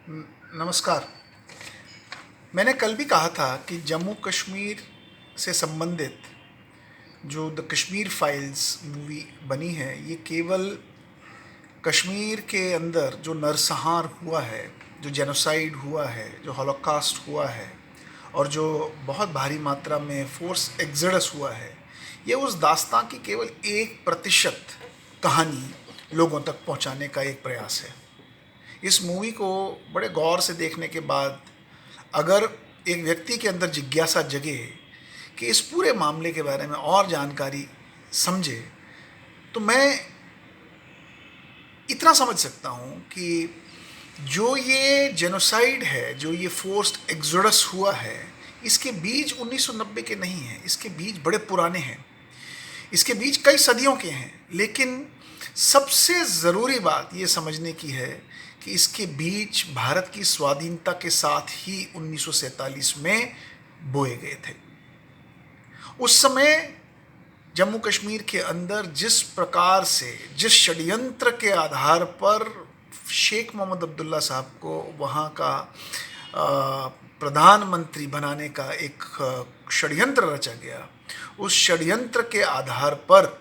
नमस्कार। मैंने कल भी कहा था कि जम्मू कश्मीर से संबंधित जो द कश्मीर फाइल्स मूवी बनी है, ये केवल कश्मीर के अंदर जो नरसंहार हुआ है, जो जेनोसाइड हुआ है, जो हॉलोकॉस्ट हुआ है और जो बहुत भारी मात्रा में फोर्स एक्सोडस हुआ है, ये उस दास्तां की केवल 1% कहानी लोगों तक पहुंचाने का एक प्रयास है। इस मूवी को बड़े गौर से देखने के बाद अगर एक व्यक्ति के अंदर जिज्ञासा जगे कि इस पूरे मामले के बारे में और जानकारी समझे, तो मैं इतना समझ सकता हूँ कि जो ये जेनोसाइड है, जो ये फोर्स्ड एक्सोडस हुआ है, इसके बीज 1990 के नहीं हैं, इसके बीज बड़े पुराने हैं, इसके बीज कई सदियों के हैं। लेकिन सबसे ज़रूरी बात ये समझने की है कि इसके बीज भारत की स्वाधीनता के साथ ही 1947 में बोए गए थे। उस समय जम्मू कश्मीर के अंदर जिस प्रकार से, जिस षड्यंत्र के आधार पर शेख मोहम्मद अब्दुल्ला साहब को वहाँ का प्रधानमंत्री बनाने का एक षड्यंत्र रचा गया, उस षड्यंत्र के आधार पर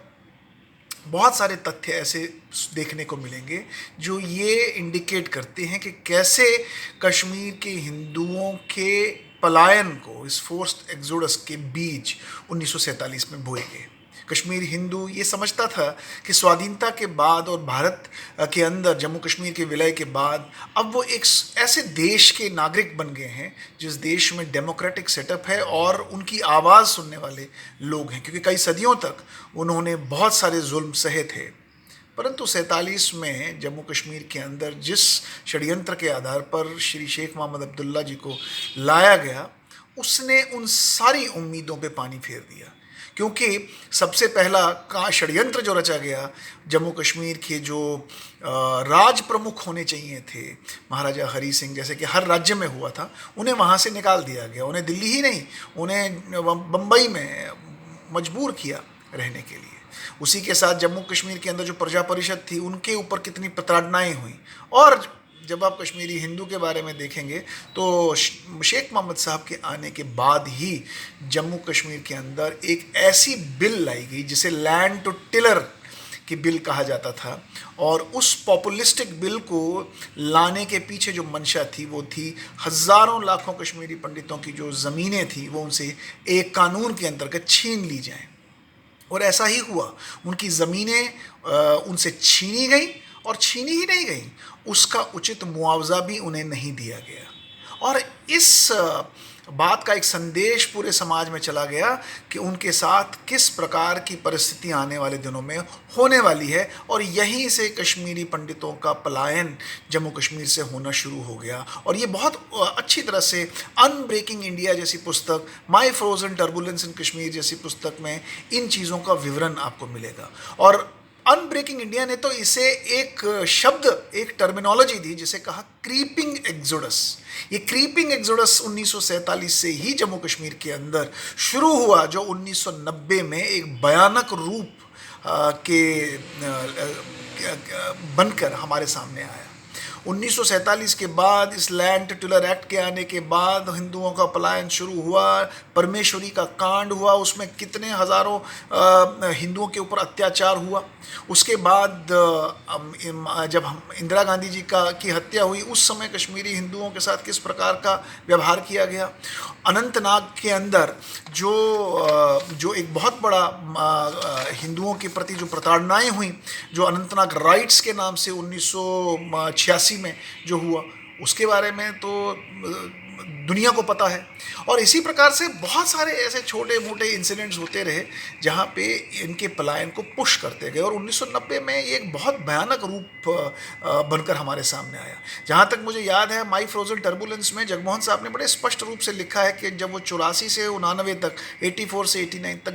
बहुत सारे तथ्य ऐसे देखने को मिलेंगे जो ये इंडिकेट करते हैं कि कैसे कश्मीर के हिंदुओं के पलायन को, इस फोर्स्ड एक्सोडस के बीज 1947 में बोए गए। कश्मीर हिंदू ये समझता था कि स्वाधीनता के बाद और भारत के अंदर जम्मू कश्मीर के विलय के बाद अब वो एक ऐसे देश के नागरिक बन गए हैं जिस देश में डेमोक्रेटिक सेटअप है और उनकी आवाज़ सुनने वाले लोग हैं, क्योंकि कई सदियों तक उन्होंने बहुत सारे जुल्म सहे थे। परंतु 47 में जम्मू कश्मीर के अंदर जिस षड्यंत्र के आधार पर श्री शेख मोहम्मद अब्दुल्ला जी को लाया गया, उसने उन सारी उम्मीदों पे पानी फेर दिया। क्योंकि सबसे पहला का षड्यंत्र जो रचा गया, जम्मू कश्मीर के जो राज प्रमुख होने चाहिए थे, महाराजा हरी सिंह जैसे कि हर राज्य में हुआ था, उन्हें वहाँ से निकाल दिया गया। उन्हें दिल्ली ही नहीं, उन्हें बम्बई में मजबूर किया रहने के लिए। उसी के साथ जम्मू कश्मीर के अंदर जो प्रजा परिषद थी, उनके ऊपर कितनी प्रताड़नाएँ हुई। और जब आप कश्मीरी हिंदू के बारे में देखेंगे तो शेख मोहम्मद साहब के आने के बाद ही जम्मू कश्मीर के अंदर एक ऐसी बिल लाई गई जिसे लैंड टू टिलर की बिल कहा जाता था, और उस पॉपुलिस्टिक बिल को लाने के पीछे जो मंशा थी वो थी हज़ारों लाखों कश्मीरी पंडितों की जो ज़मीनें थी वो उनसे एक कानून के अंतर्गत छीन ली जाएं। और ऐसा ही हुआ, उनकी ज़मीनें उनसे छीनी गई, और छीनी ही नहीं गई, उसका उचित मुआवजा भी उन्हें नहीं दिया गया। और इस बात का एक संदेश पूरे समाज में चला गया कि उनके साथ किस प्रकार की परिस्थिति आने वाले दिनों में होने वाली है। और यहीं से कश्मीरी पंडितों का पलायन जम्मू कश्मीर से होना शुरू हो गया। और ये बहुत अच्छी तरह से अनब्रेकिंग इंडिया जैसी पुस्तक, माई फ्रोजन टर्बुलेंस इन कश्मीर जैसी पुस्तक में इन चीज़ों का विवरण आपको मिलेगा। और अनब्रेकिंग इंडिया ने तो इसे एक शब्द, एक टर्मिनोलॉजी दी जिसे कहा क्रीपिंग एक्सोडस। ये क्रीपिंग एक्सोडस 1947 से ही जम्मू कश्मीर के अंदर शुरू हुआ, जो 1990 में एक भयानक रूप के बनकर हमारे सामने आया। 1947 के बाद इस लैंड टिलर एक्ट के आने के बाद हिंदुओं का पलायन शुरू हुआ, परमेश्वरी का कांड हुआ, उसमें कितने हज़ारों हिंदुओं के ऊपर अत्याचार हुआ। उसके बाद जब हम इंदिरा गांधी जी की हत्या हुई, उस समय कश्मीरी हिंदुओं के साथ किस प्रकार का व्यवहार किया गया। अनंतनाग के अंदर जो एक बहुत बड़ा हिंदुओं के प्रति जो प्रताड़नाएँ हुई, जो अनंतनाग राइट्स के नाम से 1986 में जो हुआ, उसके बारे में तो दुनिया को पता है। और इसी प्रकार से बहुत सारे ऐसे छोटे मोटे इंसिडेंट्स होते रहे जहाँ पे इनके पलायन को पुश करते गए, और 1990 में ये एक बहुत भयानक रूप बनकर हमारे सामने आया। जहाँ तक मुझे याद है, माई फ्रोजन टर्बुलेंस में जगमोहन साहब ने बड़े स्पष्ट रूप से लिखा है कि जब वो 84 से 89 तक, 84 से 89 तक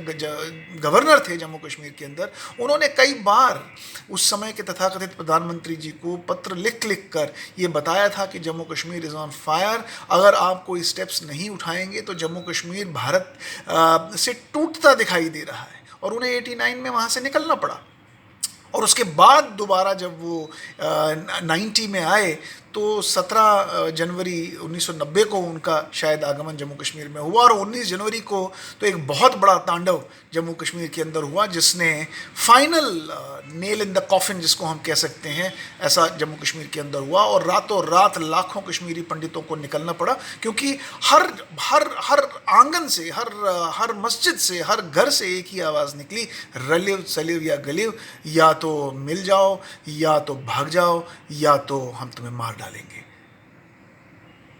गवर्नर थे जम्मू कश्मीर के अंदर, उन्होंने कई बार उस समय के तथाकथित प्रधानमंत्री जी को पत्र लिख लिख कर ये बताया था कि Jammu Kashmir is on fire, अगर आप कोई स्टेप्स नहीं उठाएंगे तो जम्मू कश्मीर भारत से टूटता दिखाई दे रहा है। और उन्हें 89 में वहाँ से निकलना पड़ा। और उसके बाद दोबारा जब वो 90 में आए तो 17 जनवरी 1990 को उनका शायद आगमन जम्मू कश्मीर में हुआ, और 19 जनवरी को तो एक बहुत बड़ा तांडव जम्मू कश्मीर के अंदर हुआ, जिसने final nail in the coffin जिसको हम कह सकते हैं, ऐसा जम्मू कश्मीर के अंदर हुआ। और रातों रात लाखों कश्मीरी पंडितों को निकलना पड़ा, क्योंकि हर हर हर आंगन से, हर मस्जिद से, हर घर से एक ही आवाज़ निकली, रलिव सलिव या गलिव, या तो मिल जाओ, या तो भाग जाओ, या तो हम तुम्हें मार डालेंगे।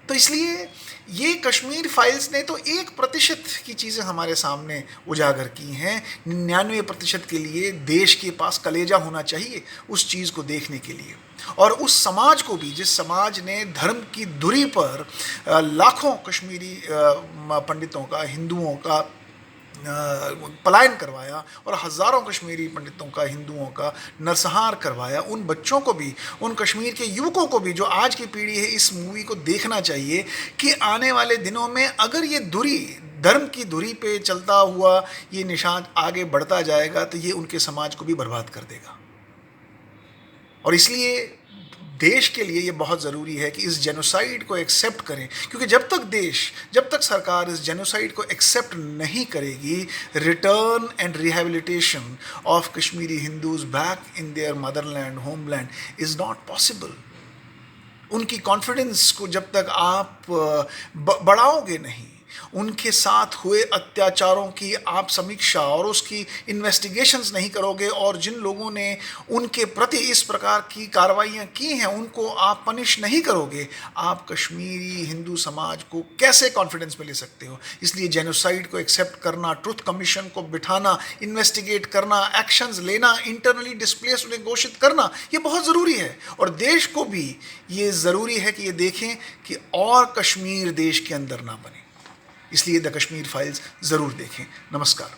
तो इसलिए ये कश्मीर फाइल्स ने तो 1% की चीज़ें हमारे सामने उजागर की हैं। 99% के लिए देश के पास कलेजा होना चाहिए उस चीज़ को देखने के लिए, और उस समाज को भी, जिस समाज ने धर्म की धुरी पर लाखों कश्मीरी पंडितों का, हिंदुओं का पलायन करवाया, और हज़ारों कश्मीरी पंडितों का, हिंदुओं का नरसंहार करवाया। उन बच्चों को भी, उन कश्मीर के युवकों को भी, जो आज की पीढ़ी है, इस मूवी को देखना चाहिए कि आने वाले दिनों में अगर ये धुरी, धर्म की धुरी पे चलता हुआ ये निशान आगे बढ़ता जाएगा, तो ये उनके समाज को भी बर्बाद कर देगा। और इसलिए देश के लिए ये बहुत ज़रूरी है कि इस जेनोसाइड को एक्सेप्ट करें, क्योंकि जब तक सरकार इस जेनोसाइड को एक्सेप्ट नहीं करेगी, return and rehabilitation of Kashmiri Hindus back in their Motherland, homeland is not possible. उनकी कॉन्फिडेंस को जब तक आप बढ़ाओगे नहीं, उनके साथ हुए अत्याचारों की आप समीक्षा और उसकी इन्वेस्टिगेशंस नहीं करोगे, और जिन लोगों ने उनके प्रति इस प्रकार की कार्रवाइयाँ की हैं उनको आप पनिश नहीं करोगे, आप कश्मीरी हिंदू समाज को कैसे कॉन्फिडेंस में ले सकते हो? इसलिए जेनोसाइड को एक्सेप्ट करना, ट्रुथ कमीशन को बिठाना, इन्वेस्टिगेट करना, एक्शंस लेना, इंटरनली डिस्प्लेस्ड उन्हें घोषित करना, ये बहुत ज़रूरी है। और देश को भी ये ज़रूरी है कि ये देखें कि और कश्मीर देश के अंदर ना बने। इसलिए द कश्मीर फाइल्स ज़रूर देखें। नमस्कार।